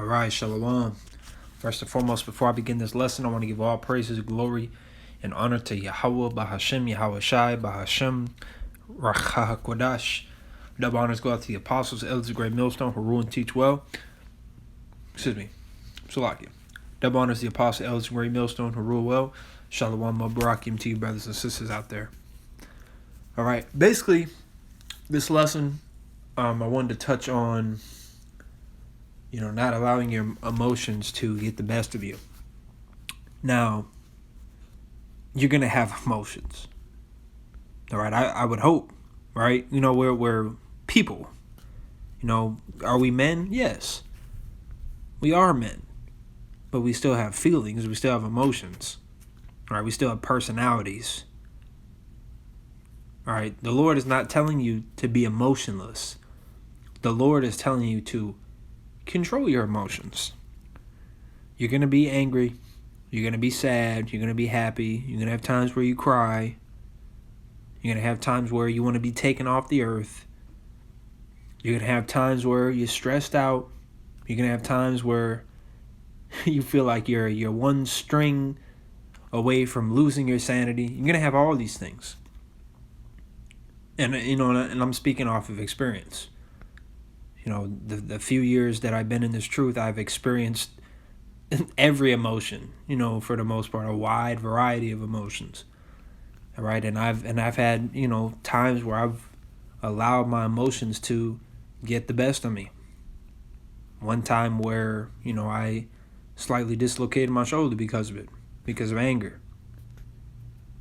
All right, Shalom. First and foremost, before I begin this lesson, I want to give all praises, glory, and honor to Yahweh, Bahashem, Yahweh Shai, Bahashem, Rachah Kodash. Double honors go out to the apostles, elders of great millstone who rule and teach well. Salakia. Double honors to the apostles, elders of great millstone who rule well. Shalom, Mabarakim to you brothers and sisters out there. All right, basically, this lesson, I wanted to touch on, not allowing your emotions to get the best of you. Now, you're going to have emotions. All right, I would hope, right? We're people. Are we men? Yes. We are men. But we still have feelings. We still have emotions. All right, we still have personalities. All right, the Lord is not telling you to be emotionless. The Lord is telling you to control your emotions. You're going to be angry. You're going to be sad. You're going to be happy. You're going to have times where you cry. You're going to have times where you want to be taken off the earth. You're going to have times where you're stressed out. You're going to have times where you feel like you're one string away from losing your sanity. You're going to have all these things. And I'm speaking off of experience. The few years that I've been in this truth, I've experienced every emotion, for the most part, a wide variety of emotions. All right. And I've had, times where I've allowed my emotions to get the best of me. One time where, I slightly dislocated my shoulder because of it, because of anger.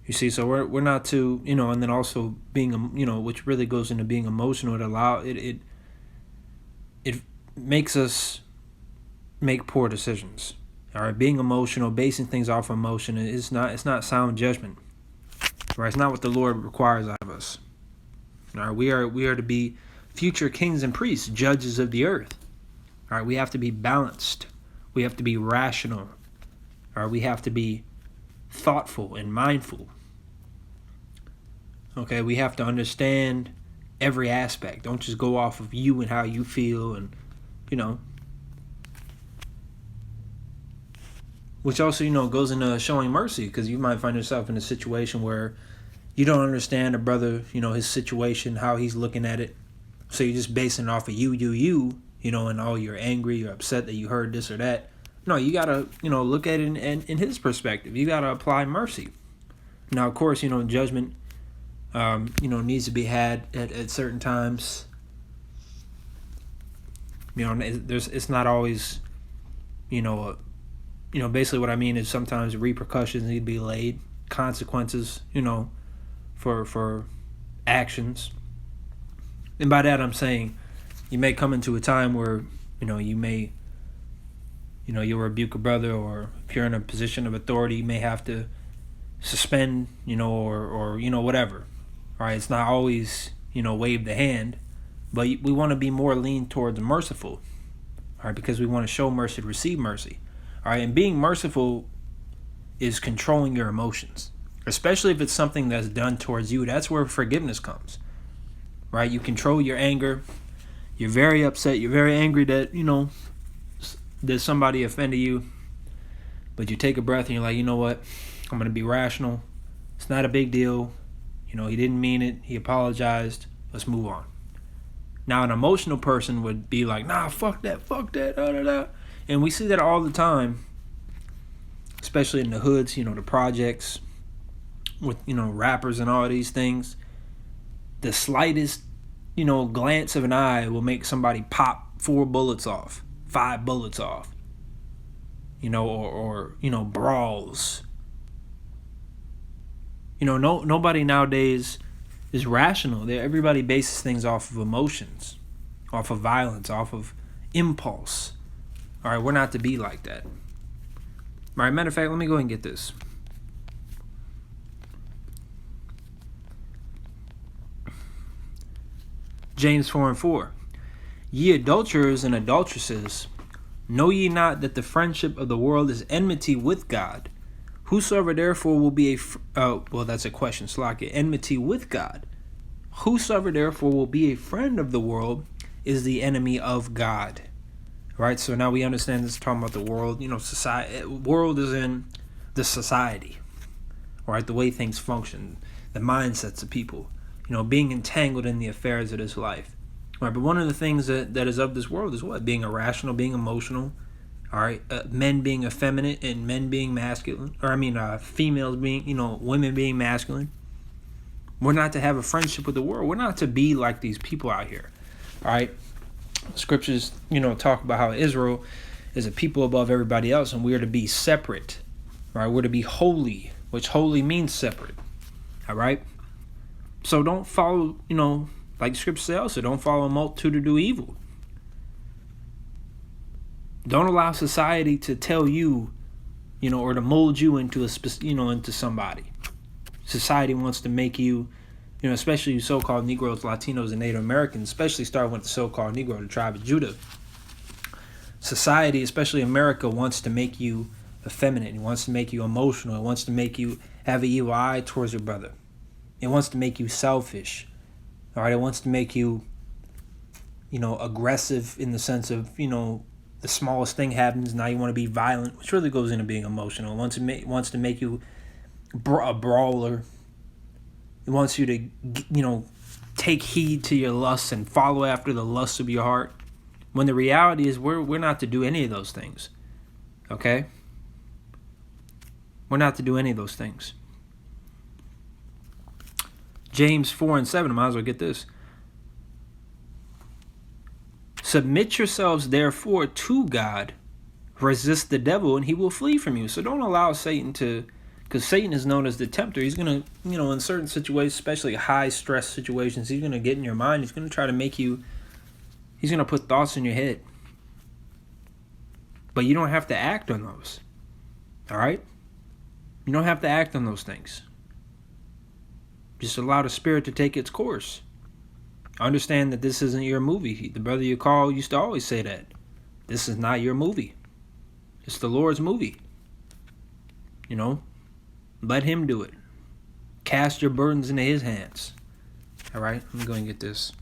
You see, so we're not to, and then also being, which really goes into being emotional. It makes us make poor decisions. All right, being emotional, basing things off of emotion, it's not sound judgment. Right, it's not what the Lord requires out of us. All right, we are to be future kings and priests, judges of the earth. All right, we have to be balanced. We have to be rational. All right, we have to be thoughtful and mindful. Okay, we have to understand every aspect. Don't just go off of you and how you feel, and which also goes into showing mercy, because you might find yourself in a situation where you don't understand a brother, his situation, how he's looking at it, so you're just basing it off of you, and you're angry, you're upset that you heard this or that. No, you gotta look at it in his perspective. You gotta apply mercy. Now, of course, judgment needs to be had at certain times. It's not always, basically what I mean is sometimes repercussions need to be laid, consequences, for actions. And by that I'm saying you may come into a time where, you may, you'll rebuke a brother, or if you're in a position of authority, you may have to suspend, or whatever. All right, it's not always, wave the hand, but we want to be more lean towards merciful. All right, because we want to show mercy to receive mercy. All right, and being merciful is controlling your emotions, especially if it's something that's done towards you. That's where forgiveness comes. Right, you control your anger. You're very upset. You're very angry that that somebody offended you, but you take a breath and you're like, you know what? I'm gonna be rational. It's not a big deal. He didn't mean it. He apologized. Let's move on. Now, an emotional person would be like, nah, fuck that, da, da, da. And we see that all the time, especially in the hoods, the projects, with, rappers and all these things. The slightest, glance of an eye will make somebody pop 4 bullets off, 5 bullets off, or brawls. Nobody nowadays is rational. Everybody bases things off of emotions, off of violence, off of impulse. All right, we're not to be like that. All right, matter of fact, let me go ahead and get this. James 4:4. Ye adulterers and adulteresses, know ye not that the friendship of the world is enmity with God? Whosoever therefore will be that's a question, Slakia. Enmity with God. Whosoever therefore will be a friend of the world is the enemy of God. Right? So now we understand this is talking about the world. Society. World is in the society, right? The way things function, the mindsets of people. Being entangled in the affairs of this life. Right? But one of the things that is of this world is what? Being irrational, being emotional. All right, men being effeminate and men being masculine, females being, women being masculine. We're not to have a friendship with the world. We're not to be like these people out here. All right, scriptures, talk about how Israel is a people above everybody else, and we are to be separate. Right, we're to be holy, which holy means separate. All right, so don't follow, like scripture says also, don't follow a multitude to do evil. Don't allow society to tell you, or to mold you into into somebody. Society wants to make you, especially you so-called Negroes, Latinos, and Native Americans, especially starting with the so-called Negro, the tribe of Judah. Society, especially America, wants to make you effeminate. It wants to make you emotional. It wants to make you have an evil eye towards your brother. It wants to make you selfish. All right, it wants to make you, aggressive in the sense of, the smallest thing happens, now you want to be violent, which really goes into being emotional. It wants to make you a brawler. It wants you to, take heed to your lusts and follow after the lusts of your heart. When the reality is we're not to do any of those things. Okay? We're not to do any of those things. James 4:7, I might as well get this. Submit yourselves, therefore, to God. Resist the devil, and he will flee from you. So don't allow Satan to, because Satan is known as the tempter. He's going to, in certain situations, especially high-stress situations, he's going to get in your mind. He's going to try to make you, he's going to put thoughts in your head. But you don't have to act on those. All right? You don't have to act on those things. Just allow the spirit to take its course. Understand that this isn't your movie. The brother you call used to always say that. This is not your movie. It's the Lord's movie. Let him do it. Cast your burdens into his hands. All right, let me go and get this.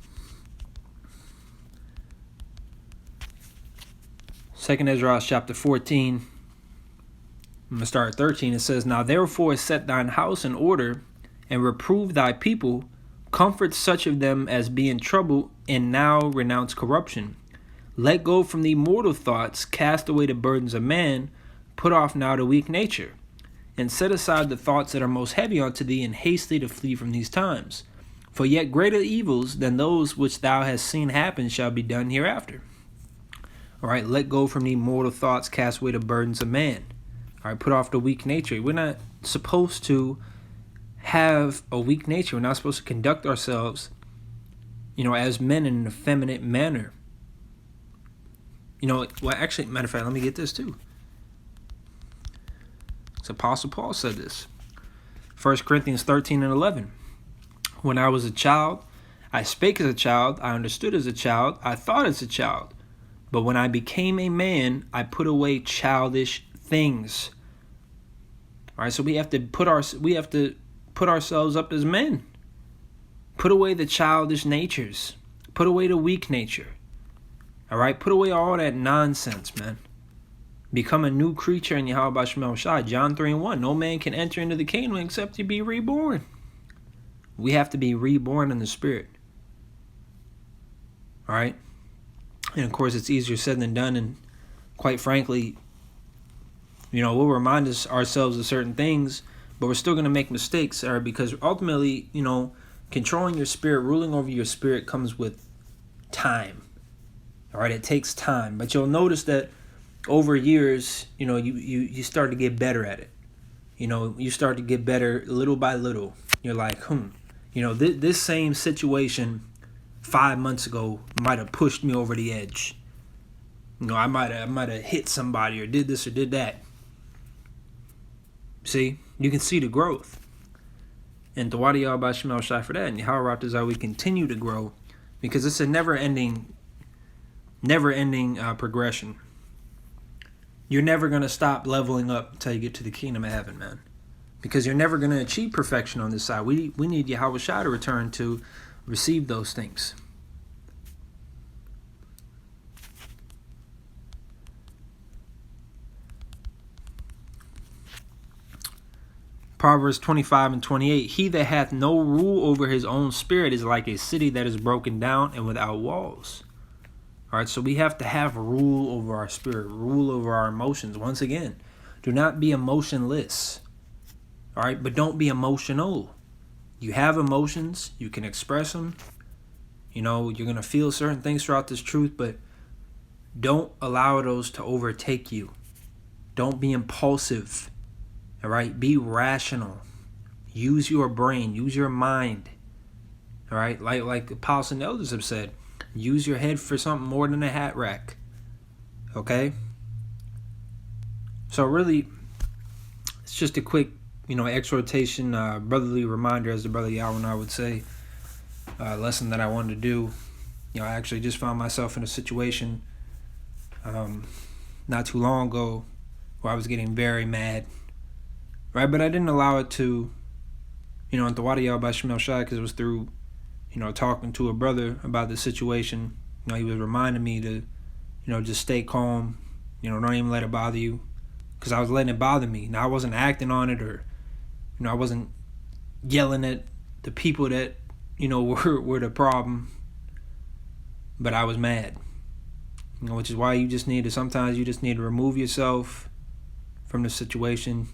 2nd Ezra chapter 14. I'm going to start at 13. It says, Now therefore set thine house in order, and reprove thy people, comfort such of them as be in trouble, and now renounce corruption. Let go from thee mortal thoughts, cast away the burdens of man, put off now the weak nature, and set aside the thoughts that are most heavy unto thee, and haste thee to flee from these times. For yet greater evils than those which thou hast seen happen shall be done hereafter. All right, let go from thee mortal thoughts, cast away the burdens of man. All right, put off the weak nature. We're not supposed to have a weak nature. We're not supposed to conduct ourselves, as men in an effeminate manner. Actually, matter of fact, let me get this too. So Apostle Paul said this. 1 Corinthians 13:11. When I was a child, I spake as a child, I understood as a child, I thought as a child. But when I became a man, I put away childish things. All right, so we have to put ourselves up as men. Put away the childish natures. Put away the weak nature. All right, put away all that nonsense, man. Become a new creature in Yahweh Shemel Shai. John 3:1. No man can enter into the kingdom except to be reborn. We have to be reborn in the spirit. All right? And of course, it's easier said than done. And quite frankly, we'll remind ourselves of certain things, but we're still going to make mistakes, because ultimately, controlling your spirit, ruling over your spirit comes with time. All right, it takes time. But you'll notice that over years, you start to get better at it. You start to get better little by little. You're like, this same situation 5 months ago might have pushed me over the edge. I might have hit somebody or did this or did that. See, you can see the growth. And Tawadi Yahweh Shemel Shai for that. And Yahweh Raptazah, we continue to grow because it's a never-ending progression. You're never going to stop leveling up until you get to the kingdom of heaven, man. Because you're never going to achieve perfection on this side. We need Yahweh Shai to return to receive those things. Proverbs 25:28. He that hath no rule over his own spirit is like a city that is broken down and without walls. All right, so we have to have rule over our spirit, rule over our emotions. Once again, do not be emotionless. All right, but don't be emotional. You have emotions, you can express them. You know, you're going to feel certain things throughout this truth, but don't allow those to overtake you. Don't be impulsive. All right, be rational. Use your brain, use your mind. All right, like apostles and elders have said, use your head for something more than a hat rack. Okay? So really, it's just a quick, exhortation, brotherly reminder, as the brother Yahweh and I would say, lesson that I wanted to do. I actually just found myself in a situation not too long ago where I was getting very mad, right? But I didn't allow it to, at the Wadi Yahweh by Shemel Shai, because it was through, talking to a brother about the situation. He was reminding me to, just stay calm, don't even let it bother you, because I was letting it bother me. Now, I wasn't acting on it, or, I wasn't yelling at the people that, were the problem, but I was mad. Which is why sometimes you just need to remove yourself from the situation.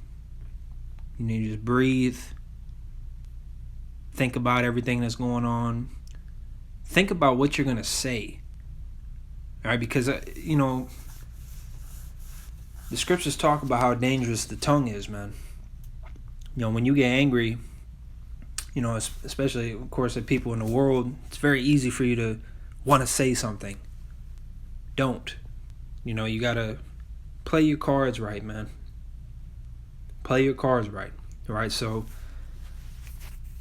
You need to just breathe. Think about everything that's going on. Think about what you're going to say. All right, because, the scriptures talk about how dangerous the tongue is, man. When you get angry, especially, of course, the people in the world, it's very easy for you to want to say something. Don't. You got to play your cards right, man. Play your cards right. All right, so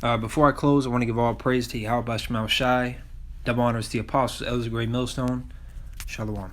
before I close, I want to give all praise to Yahweh Shemel Shai. Double honors to the apostles, elders of Great Millstone. Shalom.